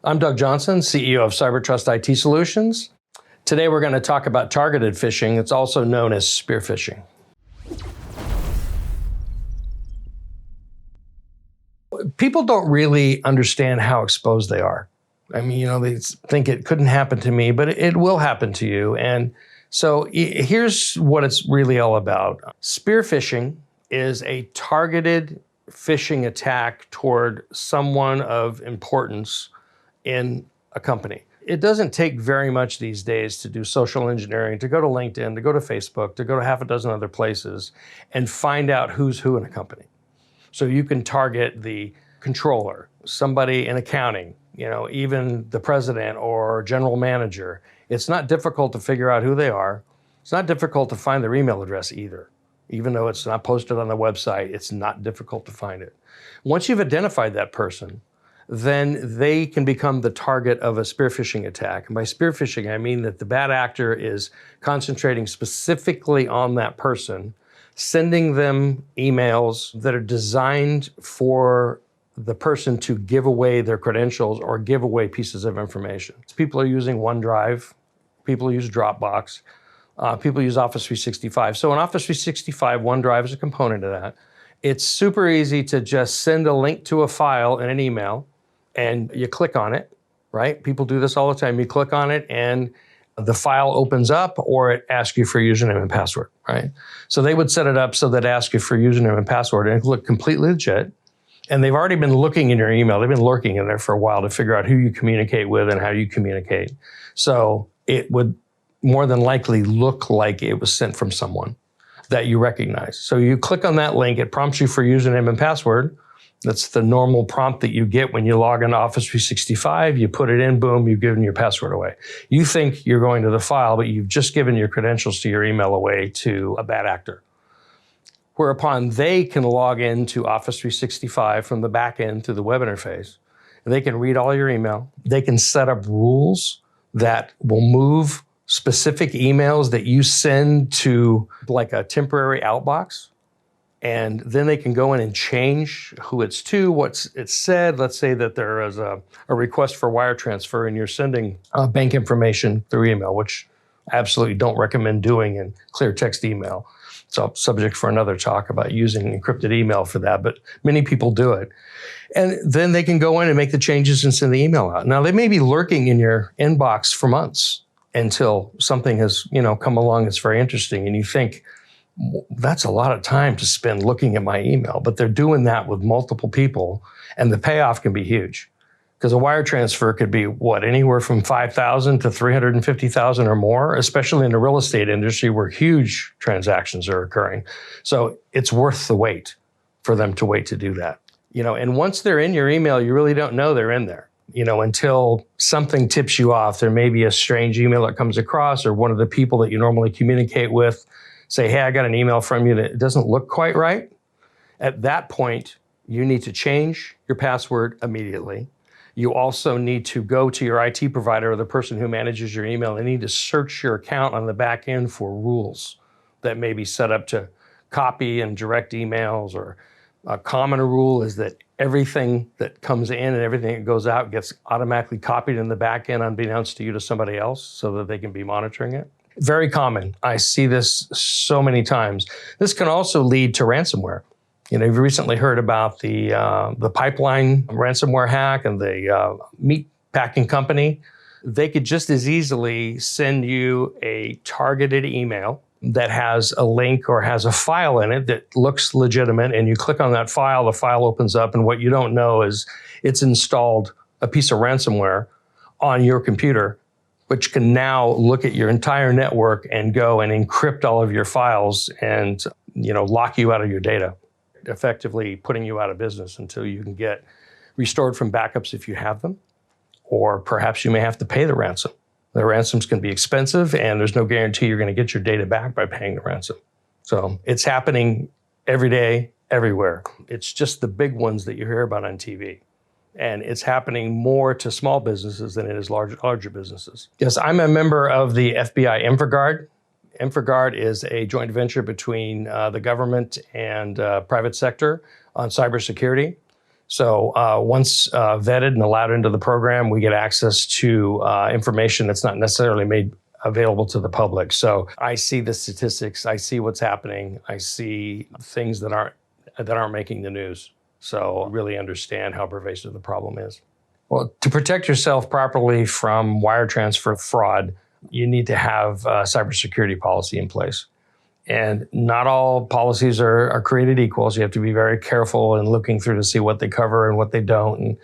I'm Doug Johnson, CEO of CyberTrust IT Solutions. Today we're going to talk about targeted phishing. It's also known as spear phishing. People don't really understand how exposed they are. I mean, they think it couldn't happen to me, but it will happen to you. And so here's what it's really all about. Spear phishing is a targeted phishing attack toward someone of importance in a company. It doesn't take very much these days to do social engineering, to go to LinkedIn, to go to Facebook, to go to half a dozen other places and find out who's who in a company. So you can target the controller, somebody in accounting, even the president or general manager. It's not difficult to figure out who they are. It's not difficult to find their email address either. Even though it's not posted on the website, it's not difficult to find it. Once you've identified that person, then they can become the target of a spear phishing attack. And by spear phishing, I mean that the bad actor is concentrating specifically on that person, sending them emails that are designed for the person to give away their credentials or give away pieces of information. People are using OneDrive, people use Dropbox, people use Office 365. So in Office 365, OneDrive is a component of that. It's super easy to just send a link to a file in an email and you click on it, right? People do this all the time. You click on it and the file opens up or it asks you for username and password, right? So they would set it up so that it asks you for username and password and it look completely legit. And they've already been looking in your email. They've been lurking in there for a while to figure out who you communicate with and how you communicate. So it would more than likely look like it was sent from someone that you recognize. So you click on that link, it prompts you for username and password. That's the normal prompt that you get when you log into Office 365. You put it in, boom, you've given your password away. You think you're going to the file, but you've just given your credentials to your email away to a bad actor. Whereupon they can log into Office 365 from the back end through the web interface. They can read all your email. They can set up rules that will move specific emails that you send to like a temporary outbox. And then they can go in and change who it's to, what it's said. Let's say that there is a request for wire transfer and you're sending bank information through email, which I absolutely don't recommend doing in clear text email. It's a subject for another talk about using encrypted email for that, but many people do it. And then they can go in and make the changes and send the email out. Now, they may be lurking in your inbox for months until something has come along that's very interesting and you think, that's a lot of time to spend looking at my email, but they're doing that with multiple people and the payoff can be huge because a wire transfer could be anywhere from $5,000 to $350,000 or more, especially in the real estate industry where huge transactions are occurring. So it's worth the wait for them to wait to do that. And once they're in your email, you really don't know they're in there, until something tips you off. There may be a strange email that comes across or one of the people that you normally communicate with say, hey, I got an email from you that doesn't look quite right. At that point, you need to change your password immediately. You also need to go to your IT provider or the person who manages your email and need to search your account on the back end for rules that may be set up to copy and direct emails. Or a common rule is that everything that comes in and everything that goes out gets automatically copied in the back end unbeknownst to you to somebody else so that they can be monitoring it. Very common. I see this so many times. This can also lead to ransomware. You've recently heard about the pipeline ransomware hack and the meat packing company. They could just as easily send you a targeted email that has a link or has a file in it that looks legitimate, and you click on that file, the file opens up, and what you don't know is it's installed a piece of ransomware on your computer, which can now look at your entire network and go and encrypt all of your files and lock you out of your data, effectively putting you out of business until you can get restored from backups if you have them, or perhaps you may have to pay the ransom. The ransoms can be expensive and there's no guarantee you're going to get your data back by paying the ransom. So it's happening every day, everywhere. It's just the big ones that you hear about on TV. And it's happening more to small businesses than it is larger businesses. Yes, I'm a member of the FBI InfraGard. InfraGard is a joint venture between the government and private sector on cybersecurity. So once vetted and allowed into the program, we get access to information that's not necessarily made available to the public. So I see the statistics, I see what's happening, I see things that aren't making the news. So really understand how pervasive the problem is. Well, to protect yourself properly from wire transfer fraud, you need to have a cybersecurity policy in place. And not all policies are created equal, so you have to be very careful in looking through to see what they cover and what they don't, and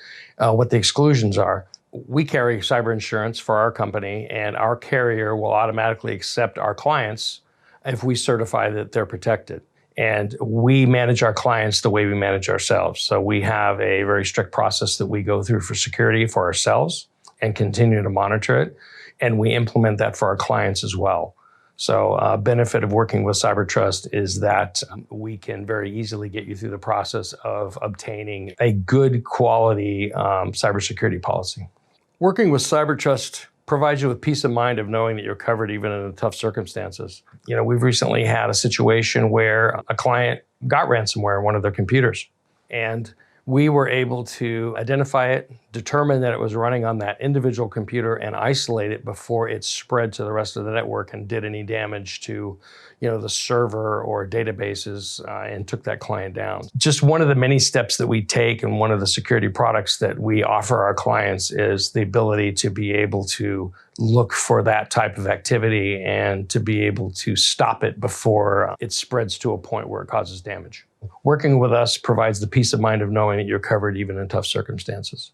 what the exclusions are. We carry cyber insurance for our company, and our carrier will automatically accept our clients if we certify that they're protected. And we manage our clients the way we manage ourselves. So we have a very strict process that we go through for security for ourselves and continue to monitor it. And we implement that for our clients as well. So a benefit of working with CyberTrust is that we can very easily get you through the process of obtaining a good quality cybersecurity policy. Working with CyberTrust provides you with peace of mind of knowing that you're covered even in tough circumstances. You know, we've recently had a situation where a client got ransomware on one of their computers, and we were able to identify it, determine that it was running on that individual computer, and isolate it before it spread to the rest of the network and did any damage to, the server or databases, and took that client down. Just one of the many steps that we take, and one of the security products that we offer our clients, is the ability to be able to look for that type of activity and to be able to stop it before it spreads to a point where it causes damage. Working with us provides the peace of mind of knowing that you're covered even in tough circumstances.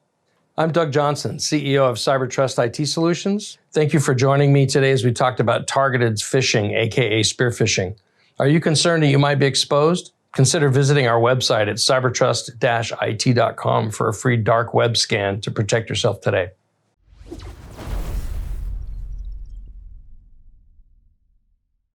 I'm Doug Johnson, CEO of CyberTrust IT Solutions. Thank you for joining me today as we talked about targeted phishing, aka spear phishing. Are you concerned that you might be exposed? Consider visiting our website at cybertrust-it.com for a free dark web scan to protect yourself today.